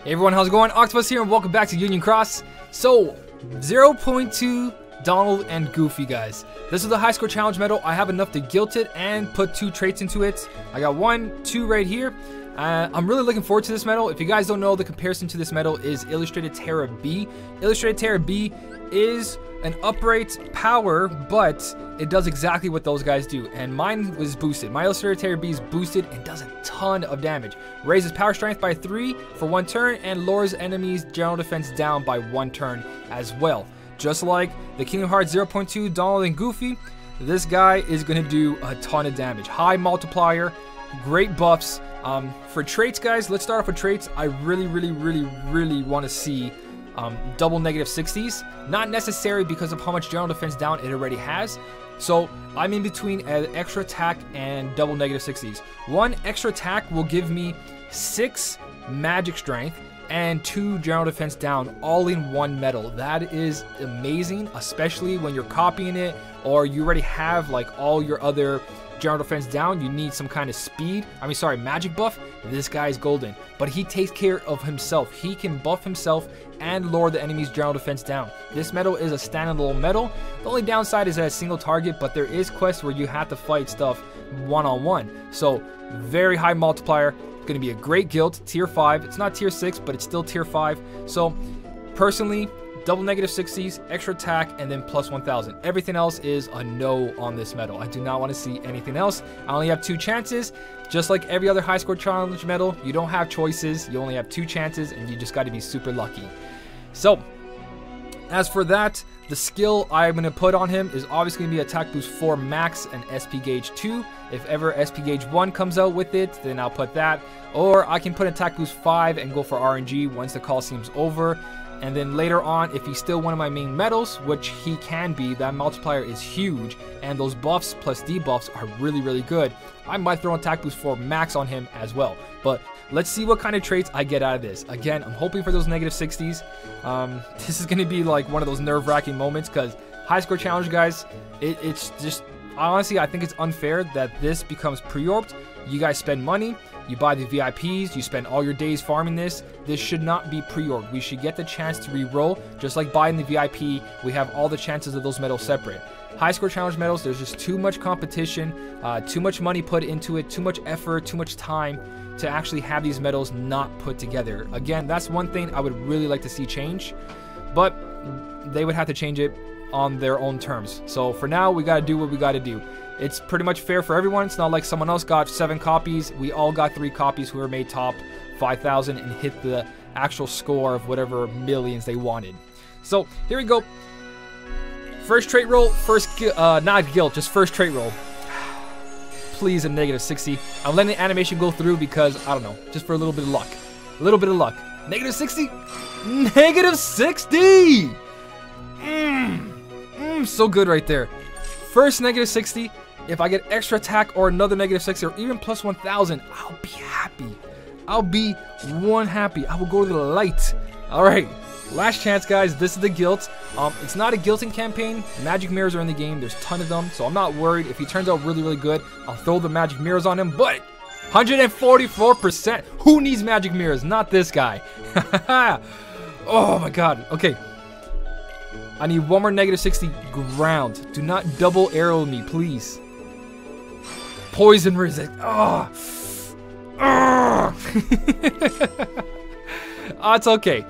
Hey everyone, how's it going? Octopus here and welcome back to Union Cross. So, 0.2 Donald and Goofy, guys. This is the high score challenge medal. I have enough to gilt it and put 2 traits into it. I got 1, 2 right here. I'm really looking forward to this medal. If you guys don't know, the comparison to this medal is Illustrated Terra B. Illustrated Terra B is an upright power, but it does exactly what those guys do. And mine was boosted. My Illustrated Terra B is boosted and does a ton of damage. Raises power strength by 3 for 1 turn and lowers enemies' general defense down by 1 turn as well. Just like the Kingdom Hearts 0.2 Donald and Goofy, this guy is going to do a ton of damage. High multiplier, great buffs. For traits, guys, let's start off with traits. I really want to see double negative 60s. Not necessary because of how much general defense down it already has. So I'm in between extra attack and double negative 60s. 1 extra attack will give me 6 magic strength and 2 general defense down, all in 1 medal. That is amazing, especially when you're copying it or you already have like all your other general defense down. You need some kind of magic buff. This guy is golden, but he takes care of himself. He can buff himself and lower the enemy's general defense down. This medal is a standalone medal. The only downside is that it's single target, but there is quests where you have to fight stuff one-on-one. So very high multiplier. It's going to be a great guild, tier 5. It's not tier 6, but it's still tier 5. So personally, double negative 60s, extra attack, and then plus 1000. Everything else is a no on this medal. I do not want to see anything else. I only have 2 chances. Just like every other high score challenge medal, you don't have choices. You only have 2 chances, and you just got to be super lucky. So, as for that, the skill I'm going to put on him is obviously going to be attack boost 4 max and SP gauge 2. If ever SP gauge 1 comes out with it, then I'll put that. Or I can put attack boost 5 and go for RNG once the Coliseum's over. And then later on, if he's still one of my main medals, which he can be, that multiplier is huge, and those buffs plus debuffs are really good, I might throw attack boost 4 max on him as well. But let's see what kind of traits I get out of this. Again, I'm hoping for those negative 60s. This is going to be like one of those nerve-wracking moments because high score challenge, guys, it's just, honestly, I think it's unfair that this becomes pre-orbed. You guys spend money. You buy the VIPs, you spend all your days farming this. This should not be pre-org. We should get the chance to re-roll. Just like buying the VIP, we have all the chances of those medals separate. High score challenge medals, there's just too much competition, too much money put into it, too much effort, too much time to actually have these medals not put together. Again, that's one thing I would really like to see change, but they would have to change it on their own terms. So for now, we got to do what we got to do. It's pretty much fair for everyone. It's not like someone else got 7 copies. We all got 3 copies who were made top 5,000 and hit the actual score of whatever millions they wanted. So here we go. First trait roll, not guilt, just first trait roll. Please a negative 60. I'm letting the animation go through because, I don't know, just for a little bit of luck. A little bit of luck. Negative 60? Negative 60! So good right there. First negative 60. If I get extra attack or another negative 60 or even plus 1000, I'll be happy. I'll be one happy. I will go to the light. All right, last chance, guys. This is the guilt. It's not a guilting campaign. Magic mirrors are in the game. There's a ton of them, so I'm not worried. If he turns out really good, I'll throw the magic mirrors on him. But 144%. Who needs magic mirrors? Not this guy. Oh my God. Okay. I need 1 more negative 60 ground. Do not double arrow me, please. Poison resist. Oh. It's okay.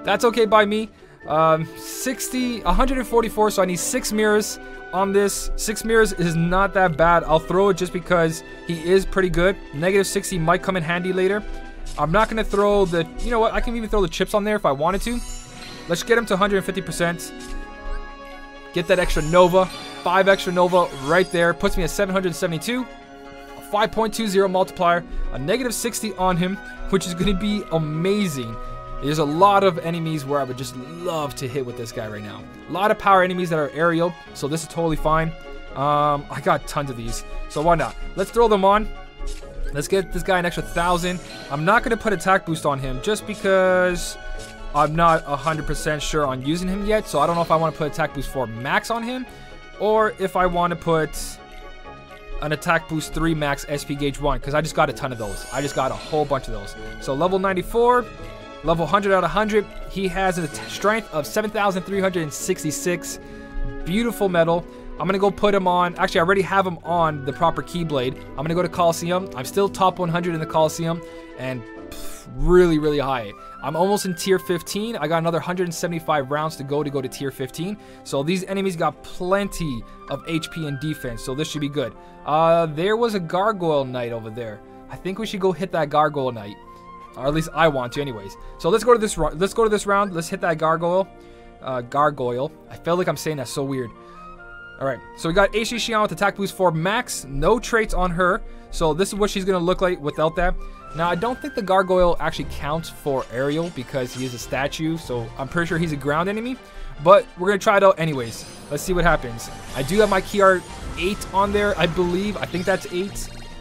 That's okay by me. 144, so I need 6 mirrors on this. 6 mirrors is not that bad. I'll throw it just because he is pretty good. Negative 60 might come in handy later. I'm not going to throw the... You know what? I can even throw the chips on there if I wanted to. Let's get him to 150%. Get that extra Nova. 5 extra Nova right there. Puts me at 772. A 5.20 multiplier. A negative 60 on him, which is going to be amazing. There's a lot of enemies where I would just love to hit with this guy right now. A lot of power enemies that are aerial, so this is totally fine. I got tons of these, so why not? Let's throw them on. Let's get this guy an extra 1000. I'm not going to put attack boost on him just because I'm not 100% sure on using him yet, so I don't know if I want to put attack boost 4 max on him or if I want to put an attack boost 3 max SP gauge 1 because I just got a ton of those. I just got a whole bunch of those. So level 94, Level 100 out of 100. He has a strength of 7,366. Beautiful medal. I'm going to go put him on. Actually, I already have him on the proper Keyblade. I'm going to go to Coliseum. I'm still top 100 in the Coliseum. And really, really high. I'm almost in tier 15. I got another 175 rounds to go to tier 15. So these enemies got plenty of HP and defense. So this should be good. There was a Gargoyle Knight over there. I think we should go hit that Gargoyle Knight. Or at least I want to anyways. So let's go to this round. Let's hit that Gargoyle. Gargoyle. I feel like I'm saying that so weird. Alright, so we got AC Xion with attack boost 4 max. No traits on her. So this is what she's going to look like without that. Now, I don't think the Gargoyle actually counts for aerial because he is a statue. So I'm pretty sure he's a ground enemy. But we're going to try it out anyways. Let's see what happens. I do have my key art 8 on there, I believe. I think that's 8.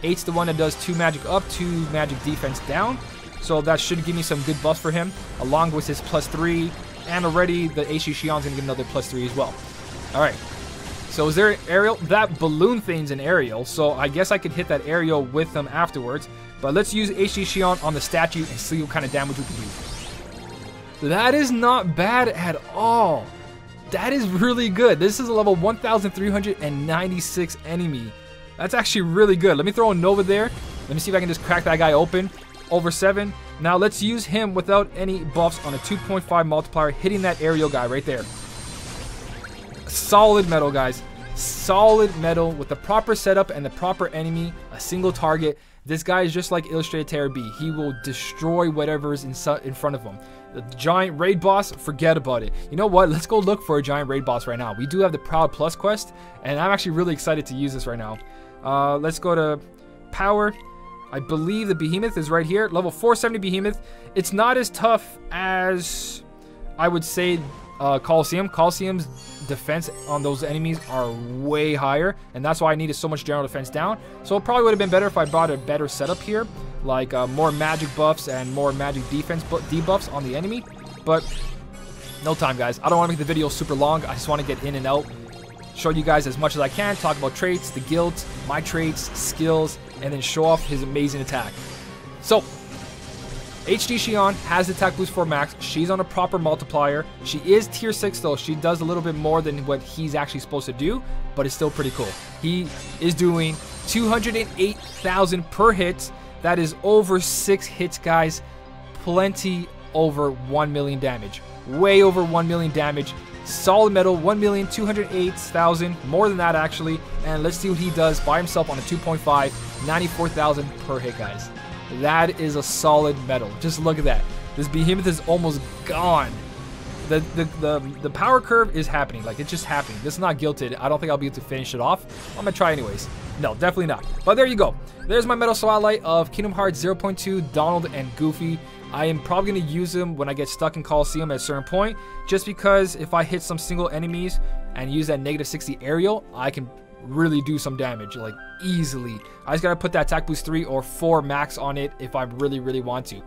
8's the one that does 2 magic up, 2 magic defense down. So that should give me some good buffs for him, along with his +3. And already the AC Xion's going to get another +3 as well. Alright. So is there an aerial? That balloon thing's an aerial, so I guess I could hit that aerial with them afterwards. But let's use AC Xion on the statue and see what kind of damage we can do. That is not bad at all. That is really good. This is a level 1,396 enemy. That's actually really good. Let me throw a Nova there. Let me see if I can just crack that guy open. Over 7. Now let's use him without any buffs on a 2.5 multiplier, hitting that aerial guy right there. Solid medal, guys. Solid medal with the proper setup and the proper enemy. A single target. This guy is just like Illustrated Terror B. He will destroy whatever is in front of him. The giant raid boss, forget about it. You know what? Let's go look for a giant raid boss right now. We do have the Proud Plus quest, and I'm actually really excited to use this right now. Let's go to Power. I believe the Behemoth is right here. Level 470 Behemoth. It's not as tough as I would say Coliseum. Coliseum's defense on those enemies are way higher, and that's why I needed so much general defense down. So it probably would have been better if I brought a better setup here, like more magic buffs and more magic defense debuffs on the enemy. But no time, guys. I don't want to make the video super long. I just want to get in and out, show you guys as much as I can, talk about traits, the guild, my traits, skills, and then show off his amazing attack. So HD Xion has attack boost 4 max. She's on a proper multiplier. She is tier 6 though. She does a little bit more than what he's actually supposed to do, but it's still pretty cool. He is doing 208,000 per hit. That is over 6 hits, guys. Plenty over 1 million damage. Way over 1 million damage. Solid medal, 1,208,000. More than that, actually. And let's see what he does by himself on a 2.5. 94,000 per hit, guys. That is a solid medal. Just look at that. This Behemoth is almost gone. The power curve is happening. Like, it's just happening. This is not guilted. I don't think I'll be able to finish it off. I'm going to try anyways. No, definitely not. But there you go. There's my medal spotlight of Kingdom Hearts 0.2, Donald, and Goofy. I am probably going to use them when I get stuck in Coliseum at a certain point. Just because if I hit some single enemies and use that -60 aerial, I can really do some damage, like easily. I just gotta put that attack boost 3 or 4 max on it if I really want to.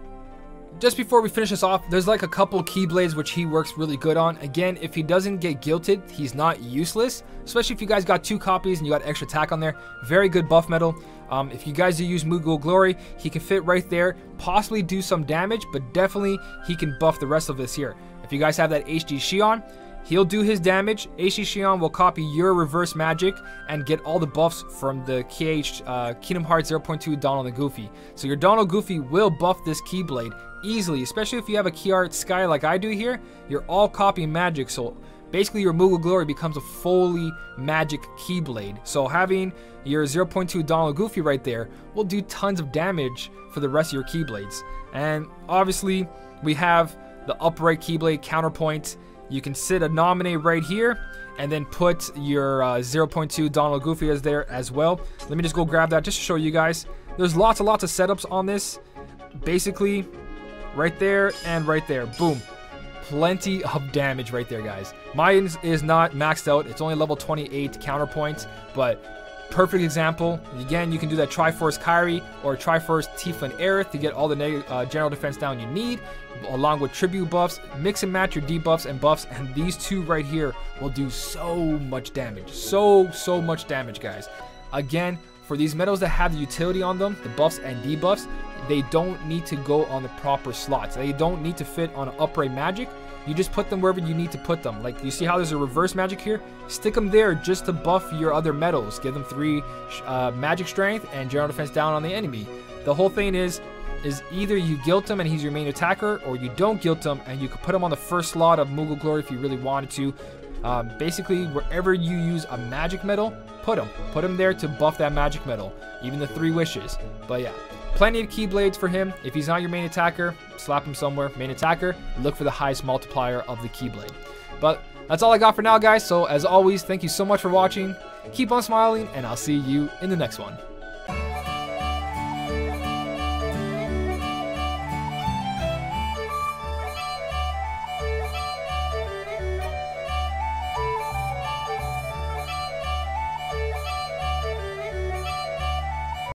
Just before we finish this off, there's like a couple Keyblades which he works really good on. Again, if he doesn't get guilted, he's not useless, especially if you guys got 2 copies and you got extra attack on there. Very good buff medal. If you guys do use Moogle Glory, he can fit right there, possibly do some damage, but definitely he can buff the rest of this here. If you guys have that HD Xion, he'll do his damage. AC Xion will copy your reverse magic and get all the buffs from the Kingdom Hearts 0.2 Donald and Goofy. So your Donald Goofy will buff this Keyblade easily, especially if you have a Key Art Sky like I do here. You're all copying magic, so basically your Moogle Glory becomes a fully magic Keyblade. So having your 0.2 Donald Goofy right there will do tons of damage for the rest of your Keyblades. And obviously we have the upright Keyblade counterpoint. You can sit a nominate right here and then put your 0.2 Donald Goofy as there as well. Let me just go grab that just to show you guys. There's lots of setups on this. Basically, right there and right there. Boom. Plenty of damage right there, guys. Mine is not maxed out. It's only level 28 counterpoint, but perfect example. Again, you can do that Triforce Kyrie or Triforce Tifa and Aerith to get all the general defense down you need, along with tribute buffs. Mix and match your debuffs and buffs, and these two right here will do so much damage. So much damage, guys. Again, for these medals that have the utility on them, the buffs and debuffs, they don't need to go on the proper slots. They don't need to fit on an upright magic. You just put them wherever you need to put them. Like, you see how there's a reverse magic here? Stick them there just to buff your other medals. Give them 3 magic strength and general defense down on the enemy. The whole thing is either you guilt him and he's your main attacker, or you don't guilt him and you can put him on the first slot of Moogle Glory if you really wanted to. Basically, wherever you use a magic medal, put him there to buff that magic medal, even the 3 wishes. But yeah, plenty of Keyblades for him. If he's not your main attacker, slap him somewhere. Main attacker, look for the highest multiplier of the Keyblade. But that's all I got for now, guys. So as always, thank you so much for watching. Keep on smiling, and I'll see you in the next one.